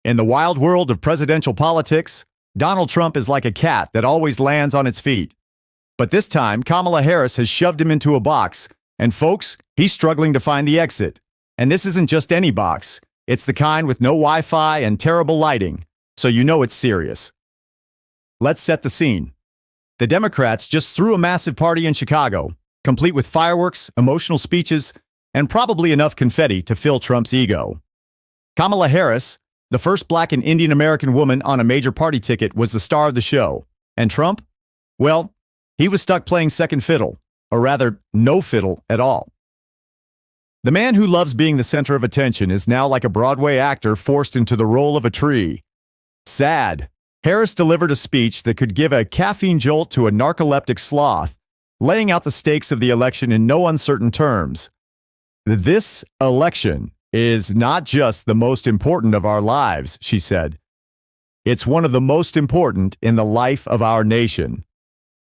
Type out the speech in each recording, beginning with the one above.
In the wild world of presidential politics, Donald Trump is like a cat that always lands on its feet. But this time, Kamala Harris has shoved him into a box, and folks, he's struggling to find the exit. And this isn't just any box. It's the kind with no Wi-Fi and terrible lighting, so you know it's serious. Let's set the scene. The Democrats just threw a massive party in Chicago, complete with fireworks, emotional speeches, and probably enough confetti to fill Trump's ego. Kamala Harris, the first Black and Indian American woman on a major party ticket, was the star of the show. And Trump? Well, he was stuck playing second fiddle, or rather, no fiddle at all. The man who loves being the center of attention is now like a Broadway actor forced into the role of a tree. Sad. Harris delivered a speech that could give a caffeine jolt to a narcoleptic sloth, laying out the stakes of the election in no uncertain terms. This election is not just the most important of our lives, she said. It's one of the most important in the life of our nation.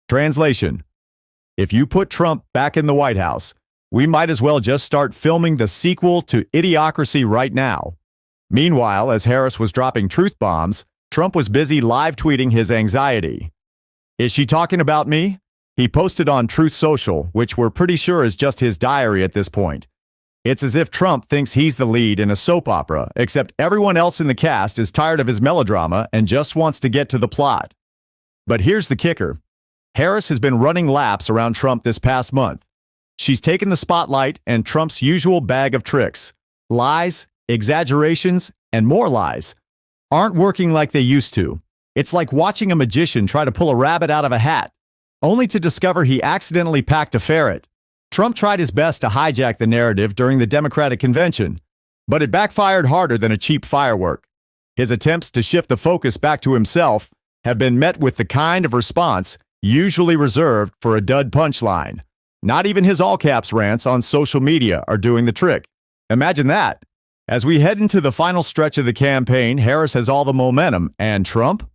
Translation: if you put Trump back in the White House, we might as well just start filming the sequel to Idiocracy right now. Meanwhile, as Harris was dropping truth bombs, Trump was busy live tweeting his anxiety. Is she talking about me? He posted on Truth Social, which we're pretty sure is just his diary at this point. It's as if Trump thinks he's the lead in a soap opera, except everyone else in the cast is tired of his melodrama and just wants to get to the plot. But here's the kicker. Harris has been running laps around Trump this past month. She's taken the spotlight and Trump's usual bag of tricks, lies, exaggerations, and more lies, aren't working like they used to. It's like watching a magician try to pull a rabbit out of a hat, only to discover he accidentally packed a ferret. Trump tried his best to hijack the narrative during the Democratic convention, but it backfired harder than a cheap firework. His attempts to shift the focus back to himself have been met with the kind of response usually reserved for a dud punchline. Not even his all-caps rants on social media are doing the trick. Imagine that. As we head into the final stretch of the campaign, Harris has all the momentum, and Trump?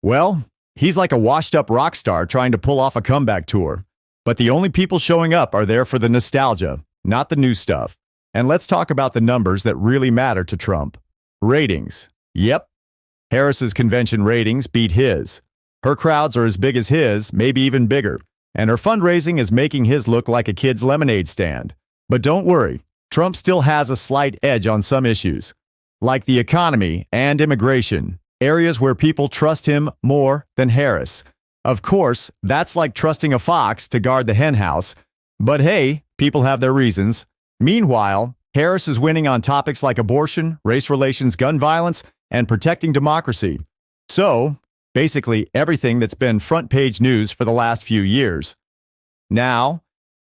Well, he's like a washed-up rock star trying to pull off a comeback tour. But the only people showing up are there for the nostalgia, not the new stuff. And let's talk about the numbers that really matter to Trump. Ratings. Yep. Harris's convention ratings beat his. Her crowds are as big as his, maybe even bigger. And her fundraising is making his look like a kid's lemonade stand. But don't worry, Trump still has a slight edge on some issues, like the economy and immigration, areas where people trust him more than Harris. Of course, that's like trusting a fox to guard the henhouse, but hey, people have their reasons. Meanwhile, Harris is winning on topics like abortion, race relations, gun violence, and protecting democracy. So, basically everything that's been front-page news for the last few years. Now,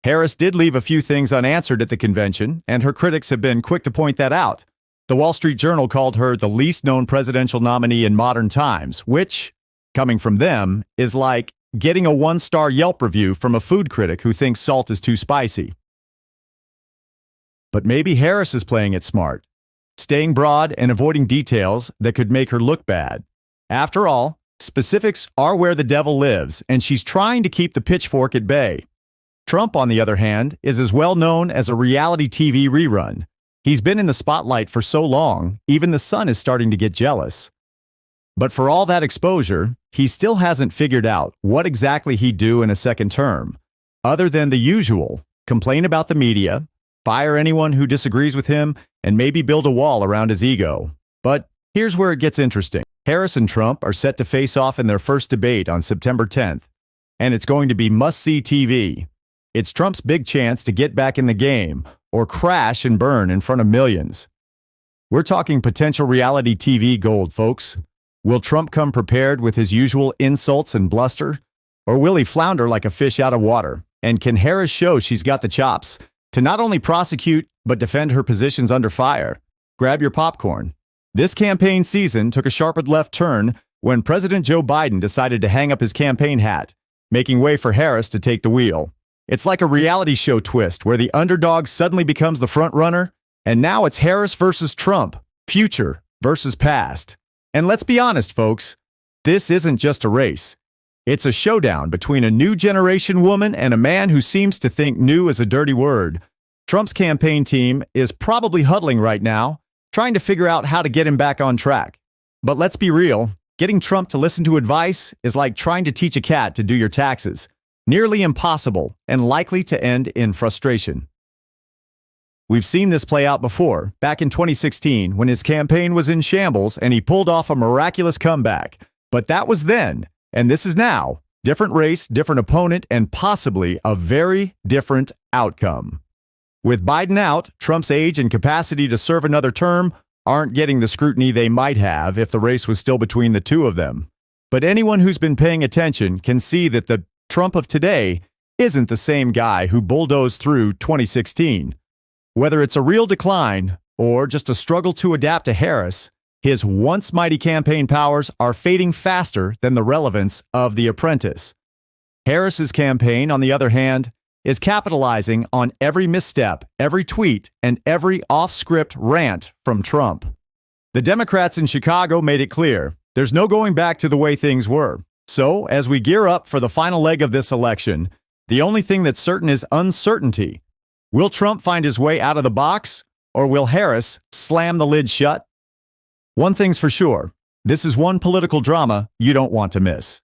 Harris did leave a few things unanswered at the convention, and her critics have been quick to point that out. The Wall Street Journal called her the least-known presidential nominee in modern times, which, coming from them, is like getting a one-star Yelp review from a food critic who thinks salt is too spicy. But maybe Harris is playing it smart, staying broad and avoiding details that could make her look bad. After all, specifics are where the devil lives, and she's trying to keep the pitchfork at bay. Trump, on the other hand, is as well known as a reality TV rerun. He's been in the spotlight for so long, even the sun is starting to get jealous. But for all that exposure, he still hasn't figured out what exactly he'd do in a second term, other than the usual: complain about the media, fire anyone who disagrees with him, and maybe build a wall around his ego. But here's where it gets interesting. Harris and Trump are set to face off in their first debate on September 10th, and it's going to be must-see TV. It's Trump's big chance to get back in the game or crash and burn in front of millions. We're talking potential reality TV gold, folks. Will Trump come prepared with his usual insults and bluster? Or will he flounder like a fish out of water? And can Harris show she's got the chops to not only prosecute, but defend her positions under fire? Grab your popcorn. This campaign season took a sharp left turn when President Joe Biden decided to hang up his campaign hat, making way for Harris to take the wheel. It's like a reality show twist where the underdog suddenly becomes the front runner, and now it's Harris versus Trump, future versus past. And let's be honest, folks, this isn't just a race. It's a showdown between a new generation woman and a man who seems to think new is a dirty word. Trump's campaign team is probably huddling right now, trying to figure out how to get him back on track. But let's be real, getting Trump to listen to advice is like trying to teach a cat to do your taxes. Nearly impossible and likely to end in frustration. We've seen this play out before, back in 2016, when his campaign was in shambles and he pulled off a miraculous comeback. But that was then, and this is now. Different race, different opponent, and possibly a very different outcome. With Biden out, Trump's age and capacity to serve another term aren't getting the scrutiny they might have if the race was still between the two of them. But anyone who's been paying attention can see that the Trump of today isn't the same guy who bulldozed through 2016. Whether it's a real decline or just a struggle to adapt to Harris, his once mighty campaign powers are fading faster than the relevance of The Apprentice. Harris's campaign, on the other hand, is capitalizing on every misstep, every tweet, and every off-script rant from Trump. The Democrats in Chicago made it clear there's no going back to the way things were. So, as we gear up for the final leg of this election, the only thing that's certain is uncertainty. Will Trump find his way out of the box, or will Harris slam the lid shut? One thing's for sure, this is one political drama you don't want to miss.